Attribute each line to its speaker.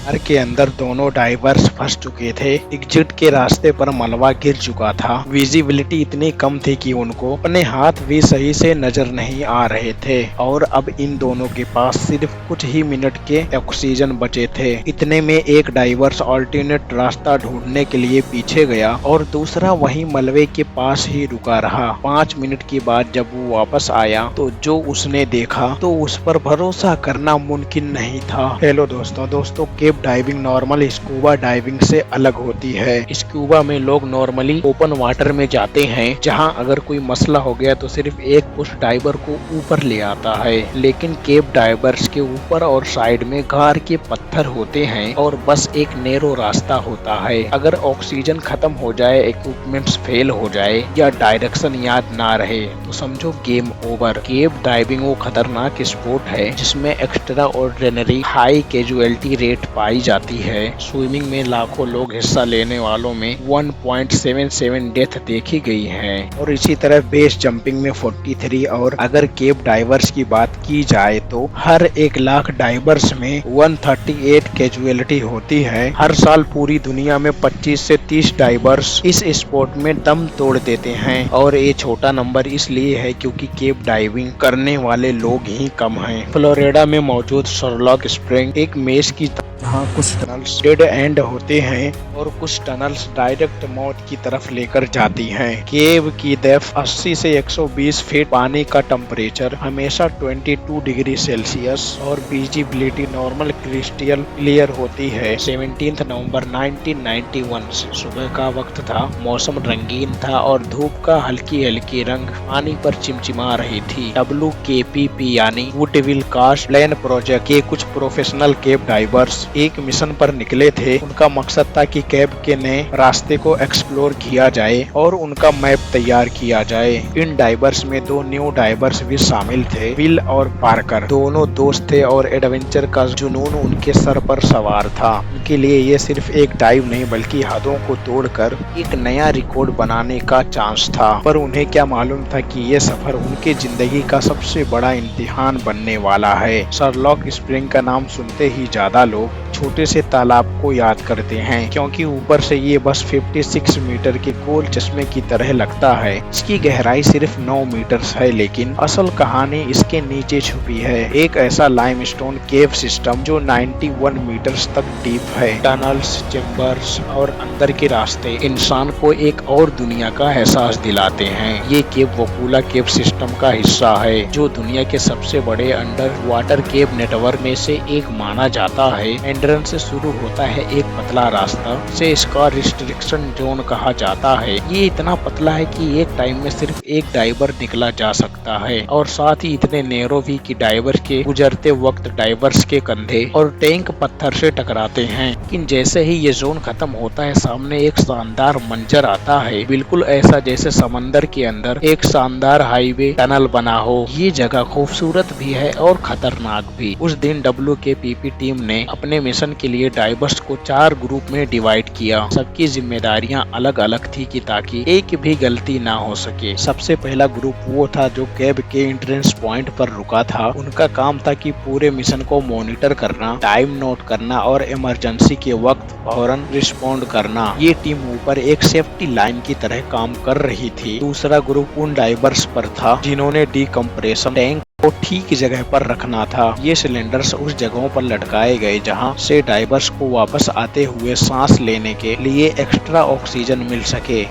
Speaker 1: Car के अंदर दोनों डाइवर्स फंस चुके थे। एग्जिट के रास्ते पर मलबा गिर चुका था। विजिबिलिटी इतनी कम थी कि उनको अपने हाथ भी सही से नजर नहीं आ रहे थे और अब इन दोनों के पास सिर्फ कुछ ही मिनट के ऑक्सीजन बचे थे। इतने में एक डाइवर्स अल्टरनेट रास्ता ढूंढने के लिए पीछे गया और दूसरा वहीं मलबे के पास ही रुका रहा। 5 मिनट के बाद जब वो वापस आया तो जो उसने देखा तो उस पर भरोसा करना मुमकिन नहीं था। हेलो दोस्तों केव डाइविंग नॉर्मल स्कूबा डाइविंग से अलग होती है। स्कूबा में लोग नॉर्मली ओपन वाटर में जाते हैं, जहां अगर कोई मसला हो गया तो सिर्फ एक उस डाइवर को ऊपर ले आता है। लेकिन केव डाइवर्स के ऊपर और साइड में गार के पत्थर होते हैं और बस एक नैरो रास्ता होता है। अगर ऑक्सीजन खत्म हो जाए, इक्विपमेंट्स फेल हो जाए या डायरेक्शन याद ना रहे तो समझो गेम ओवर। केव डाइविंग वो खतरनाक स्पोर्ट है जिसमें extraordinary high casualty rate पाई जाती है। स्विमिंग में लाखों लोग हिस्सा लेने वालों में 1.77 डेथ देखी गई है और इसी तरह बेस जंपिंग में 43 और अगर केव डाइवर्स की बात की जाए तो हर 1 लाख डाइवर्स में 138 कैजुअलिटी होती है। हर साल पूरी दुनिया में 25 से 30 डाइवर्स इस स्पोर्ट में दम तोड़ देते हैं और ये छोटा नंबर इसलिए है क्योंकि केव डाइविंग करने वाले लोग ही कम हैं। फ्लोरिडा में मौजूद शर्लॉक स्प्रिंग एक मेज की जहाँ कुछ टनल्स डेड एंड होते हैं और कुछ टनल्स डायरेक्ट मौत की तरफ लेकर जाती हैं। केव की डेप्थ 80 से 120 फीट, पानी का टेम्परेचर हमेशा 22 डिग्री सेल्सियस और विजिबिलिटी नॉर्मल क्रिस्टल क्लियर होती है। 17 नवंबर 1991 सुबह का वक्त था। मौसम रंगीन था और धूप का हल्की हल्की रंग पानी पर चिमचिमा रही थी। WKPP यानी वुडविल कास्ट प्लान प्रोजेक्ट के कुछ प्रोफेशनल केव डाइवर्स एक मिशन पर निकले थे। उनका मकसद था कि केव के नए रास्ते को एक्सप्लोर किया जाए और उनका मैप तैयार किया जाए। इन डाइवर्स में 2 न्यू डाइवर्स भी शामिल थे, विल और पार्कर। दोनों दोस्त थे और एडवेंचर का जुनून उनके सर पर सवार था। उनके लिए ये सिर्फ एक डाइव नहीं बल्कि हदों को तोड़कर एक नया रिकॉर्ड बनाने का चांस था। पर उन्हें क्या मालूम था कि ये सफर उनके जिंदगी का सबसे बड़ा इम्तिहान बनने वाला है। शर्लॉक स्प्रिंग का नाम सुनते ही ज्यादा लोग छोटे से तालाब को याद करते हैं क्योंकि ऊपर से ये बस 56 मीटर के गोल चश्मे की तरह लगता है। इसकी गहराई सिर्फ 9 मीटर है, लेकिन असल कहानी इसके नीचे छुपी है। एक ऐसा लाइमस्टोन केव सिस्टम जो 91 मीटर्स तक डीप है। टनल्स, चेम्बर्स और अंदर के रास्ते इंसान को एक और दुनिया का एहसास दिलाते हैं। ये केव वकूला केव सिस्टम का हिस्सा है जो दुनिया के सबसे बड़े अंडर वाटर केव नेटवर्क में से एक माना जाता है। एंट्रेंस से शुरू होता है एक पतला रास्ता से इसका रिस्ट्रिक्शन जोन कहा जाता है। ये इतना पतला है कि एक टाइम में सिर्फ एक डाइवर निकला जा सकता है और साथ ही इतने नैरो भी कि डाइवर के गुजरते वक्त डाइवर्स के कंधे और टैंक पत्थर से टकराते हैं। लेकिन जैसे ही ये जोन खत्म होता है सामने एक शानदार मंजर आता है, बिल्कुल ऐसा जैसे समंदर के अंदर एक शानदार हाईवे टनल बना हो। ये जगह खूबसूरत भी है और खतरनाक भी। उस दिन WKPP टीम ने अपने मिशन के लिए डाइवर्स को 4 ग्रुप में डिवाइड किया। सबकी जिम्मेदारियां अलग अलग थी कि ताकि एक भी गलती ना हो सके। सबसे पहला ग्रुप वो था जो केव के एंट्रेंस पॉइंट पर रुका था। उनका काम था कि पूरे मिशन को मॉनिटर करना, टाइम नोट करना और इमरजेंसी के वक्त फौरन रिस्पॉन्ड करना। ये टीम ऊपर एक सेफ्टी लाइन की तरह काम कर रही थी। दूसरा ग्रुप उन डाइवर्स पर था जिन्होंने डिकम्प्रेशन टैंक को ठीक जगह पर रखना था। ये सिलेंडर्स उस जगहों पर लटकाए गए जहां से डाइवर्स को वापस आते हुए सांस लेने के लिए एक्स्ट्रा ऑक्सीजन मिल सके।